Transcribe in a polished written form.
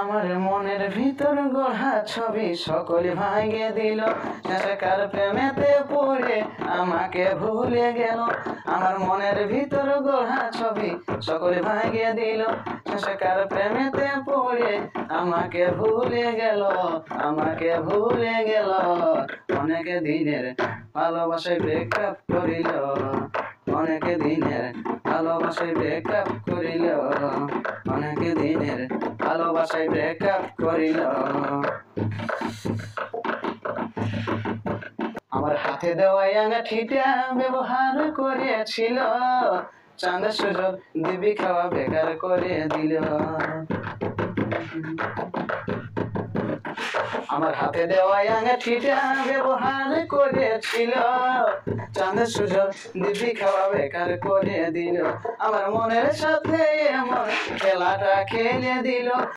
আমার মনের ভিতর গড়া ছবি সকলে ভাঙিয়ে দিল, শেষকার প্রেমেতে পড়ে আমাকে ভুলে গেল। আমার মনের ভিতর গড়া ছবি সকলে ভাঙিয়ে দিল, শেষকার প্রেমেতে পড়ে আমাকে ভুলে গেল, আমাকে ভুলে গেল। অনেক দিনের ভালোবাসায় ব্রেকআপ করিল, অনেক দিনের ভালোবাসায় ব্রেকআপ করিল, অনেক দিনের ভালোবাসায় ব্রেকআপ করিল। আমার হাতে দেওয়া আঙাঠিটা ব্যবহার করেছিল, চাঁদ সুযোগ দিবি খাওয়া বেকার করে দিল। আমার হাতে দেওয়া আঙাঠিটা ব্যবহার করেছিল, চাঁদ সুযোগ দিবি খাওয়া বেকার করে দিল। আমার মনের সাথে এমন খেলাটা খেলে দিল।